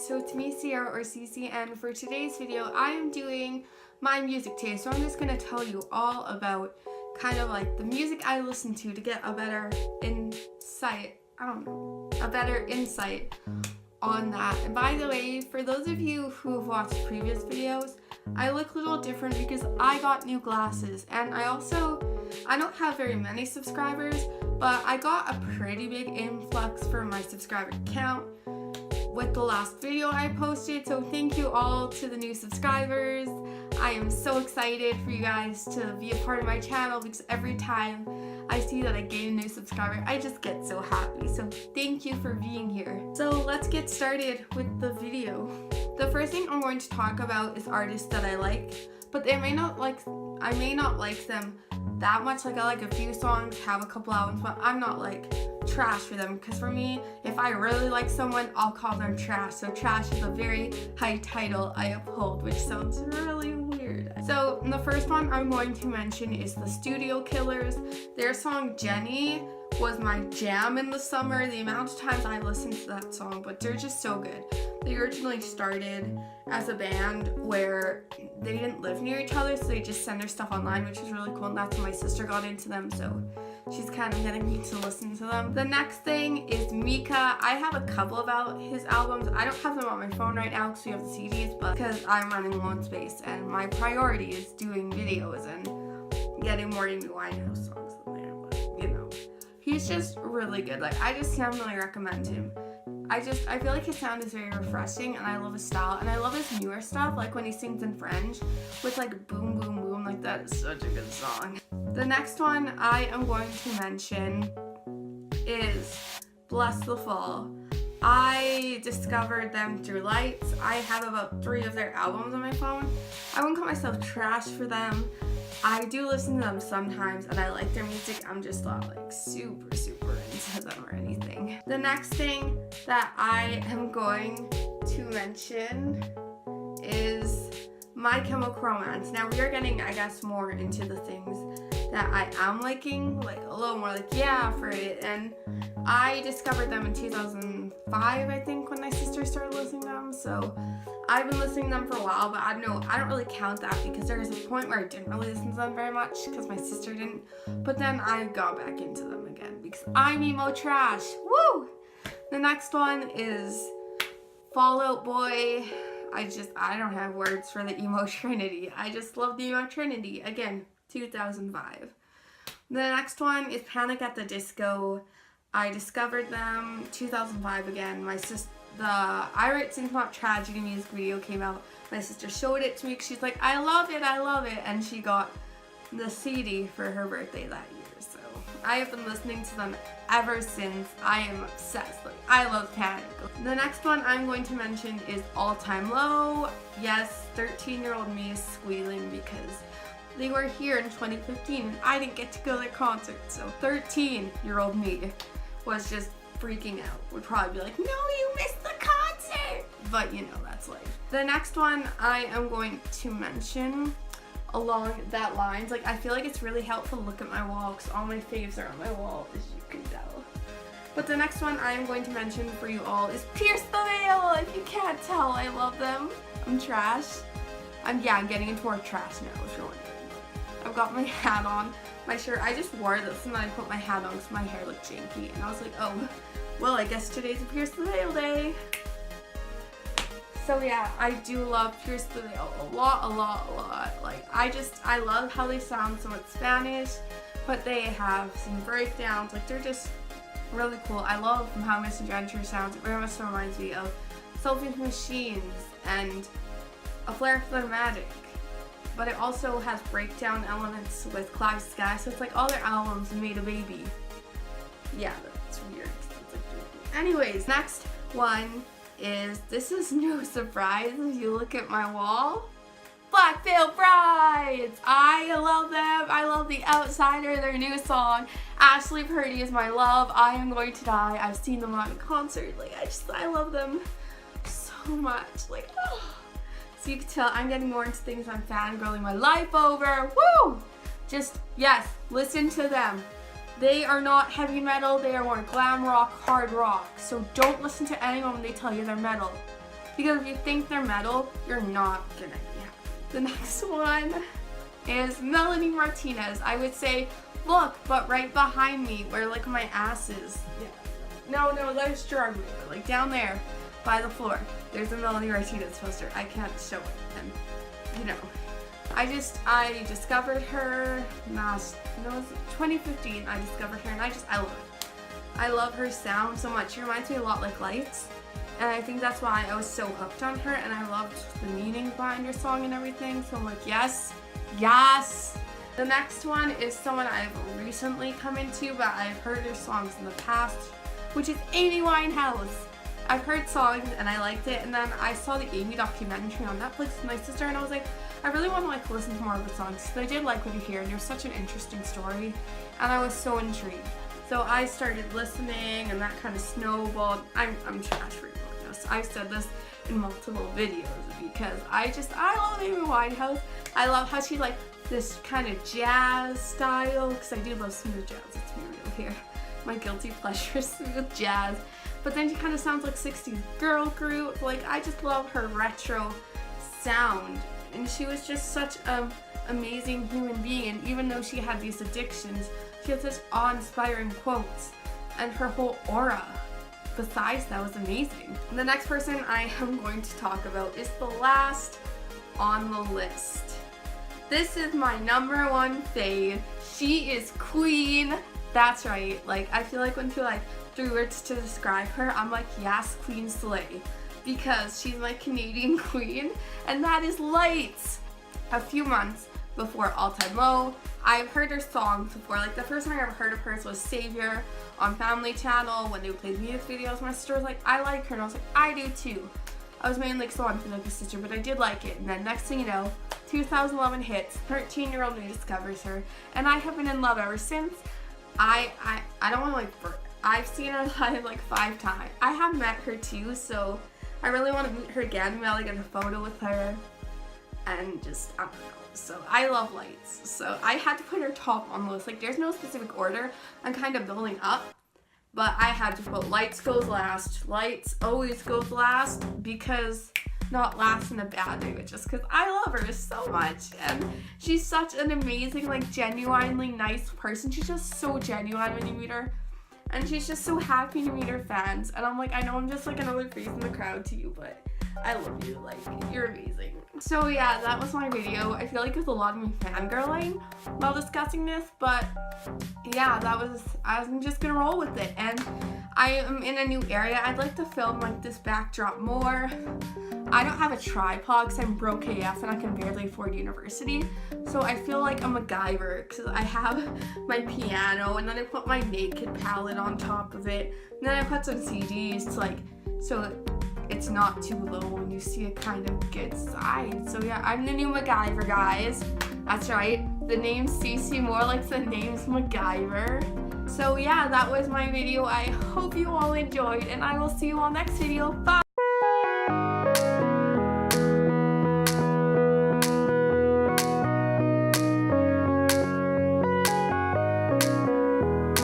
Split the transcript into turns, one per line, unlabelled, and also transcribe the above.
so it's me, Sierra or Cece, and for today's video I am doing my music taste. So I'm just going to tell you all about kind of like the music I listen to get a better insight, a better insight on that. And by the way, for those of you who have watched previous videos, I look a little different because I got new glasses, and I don't have very many subscribers, but I got a pretty big influx for my subscriber count with the last video I posted, so thank you all to the new subscribers. I am so excited for you guys to be a part of my channel because every time I see that I gain a new subscriber, I just get so happy. So thank you for being here. So let's get started with the video. The first thing I'm going to talk about is artists that I like, but I may not like them that much. Like I like a few songs, have a couple albums, but I'm not like trash for them, because for me, if I really like someone, I'll call them trash. So trash is a very high title I uphold, which sounds really weird. So the first one I'm going to mention is the Studio Killers. Their song Jenny was my jam in the summer. The amount of times I listened to that song, but they're just so good. They originally started as a band where they didn't live near each other, so they just send their stuff online, which is really cool, and that's when my sister got into them, so she's kind of getting me to listen to them. The next thing is Mika. I have a couple of his albums. I don't have them on my phone right now because we have the CDs, but because I'm running low on space and my priority is doing videos and getting more Amy Winehouse songs in there, but you know, he's just really good. Like, I just can't really recommend him. I feel like his sound is very refreshing, and I love his style, and I love his newer stuff, like when he sings in French with like boom boom boom, like that is such a good song. The next one I am going to mention is Bless the Fall. I discovered them through Lights. I have about 3 of their albums on my phone. I wouldn't call myself trash for them. I do listen to them sometimes, and I like their music. I'm just not like super into them or anything. The next thing that I am going to mention is My Chemical Romance. Now we are getting, I guess, more into the things that I am liking, like a little more like yeah for it. And I discovered them in 2005, I think, when my sister started listening to them. So I've been listening to them for a while, but I don't really count that because there was a point where I didn't really listen to them very much because my sister didn't. But then I got back into them again because I'm emo trash. Woo! The next one is Fall Out Boy. I don't have words for the emo trinity. I just love the emo trinity. Again, 2005. The next one is Panic at the Disco. I discovered them 2005 again. The I Write Sins Not Tragedy music video came out. My sister showed it to me because she's like, I love it, and she got the CD for her birthday that year. So I have been listening to them ever since. I am obsessed. Like, I love Panic. The next one I'm going to mention is All Time Low. Yes, 13-year-old me is squealing because they were here in 2015 and I didn't get to go to their concert. So 13-year-old me was just freaking out. Would probably be like, no, you missed the concert! But you know, that's life. The next one I am going to mention along that lines, like I feel like it's really helpful to look at my wall because all my faves are on my wall, as you can tell. But the next one I am going to mention for you all is Pierce the Veil. If you can't tell, I love them. I'm trash. I'm getting into more trash now, if you're wondering. I've got my hat on, my shirt. I just wore this and then I put my hat on because my hair looked janky, and I was like, oh, well, I guess today's a Pierce the Veil day. So yeah, I do love Pierce the Veil a lot. Like, I love how they sound so much Spanish, but they have some breakdowns. Like, they're just really cool. I love how Misadventure sounds. It very much reminds me of Sophie's Machines and A Flare for the Magic. But it also has breakdown elements with Cloud Sky, so it's like all their albums made a baby. Yeah, that's weird. Anyways, next one is, this is no surprise if you look at my wall, Black Veil Brides! I love them. I love The Outsider, their new song. Ashley Purdy is my love. I Am Going to Die. I've seen them on concert. Like, I love them so much. Like, oh. So you can tell I'm getting more into things I'm fangirling my life over. Woo! Just, yes, listen to them. They are not heavy metal, they are more glam rock, hard rock. So don't listen to anyone when they tell you they're metal. because if you think they're metal, you're not gonna be happy. The next one is Melanie Martinez. I would say, look, but right behind me where like my ass is. Yeah. No, there's Gerard, like down there by the floor. There's a Melanie Martinez poster. I can't show it, and you know. I discovered her 2015. I discovered her, and I love it. I love her sound so much. She reminds me a lot like Lights, and I think that's why I was so hooked on her, and I loved the meaning behind her song and everything. So I'm like, yes. The next one is someone I've recently come into, but I've heard her songs in the past, which is Amy Winehouse. I've heard songs and I liked it, and then I saw the Amy documentary on Netflix with my sister, and I was like, I really want to like listen to more of her songs, because I did like what you hear, and it was such an interesting story, and I was so intrigued. So I started listening, and that kind of snowballed. I'm trash for this. I've said this in multiple videos because I love Amy Winehouse. I love how she like this kind of jazz style, because I do love smooth jazz. Let's be real here. My guilty pleasure is smooth jazz. But then she kind of sounds like 60s girl group. Like, I just love her retro sound. And she was just such an amazing human being. And even though she had these addictions, she had such awe-inspiring quotes. And her whole aura, besides that, was amazing. And the next person I am going to talk about is the last on the list. This is my #1 fave. She is Queen. That's right. Like, I feel like when people like 3 words to describe her, I'm like, yes, Queen Slay, because she's my Canadian queen, and that is Lights. A few months before All Time Low, I've heard her songs before. Like, the first time I ever heard of hers was Savior on Family Channel when they played music videos. My sister was like, I like her, and I was like, I do too. I was mainly like so on like a sister, but I did like it. And then next thing you know, 2011 hits, 13-year-old me discovers her, and I have been in love ever since. I don't want to like, I've seen her live like 5 times. I have met her too, so I really want to meet her again. Maybe I'll get a photo with her, and just, I don't know. So I love Lights. So I had to put her top on the list. Like, there's no specific order. I'm kind of building up, but I had to put Lights goes last. Lights always goes last, because not last in a bad way, but just because I love her so much, and she's such an amazing, like, genuinely nice person. She's just so genuine when you meet her, and she's just so happy to meet her fans, and I'm like, I know I'm just like another face in the crowd to you, but I love you, like, you're amazing. So yeah, that was my video. I feel like there's a lot of me fangirling while discussing this, but yeah, I'm just gonna roll with it, and I am in a new area. I'd like to film like this backdrop more. I don't have a tripod because I'm broke AF and I can barely afford university, so I feel like I'm a MacGyver, because I have my piano, and then I put my naked palette on top of it, and then I put some CDs to like, so it's not too low when you see a kind of good side. So yeah, I'm the new MacGyver, guys. That's right, the name's Cece, more like the name's MacGyver. So yeah, that was my video. I hope you all enjoyed, and I will see you all next video. Bye!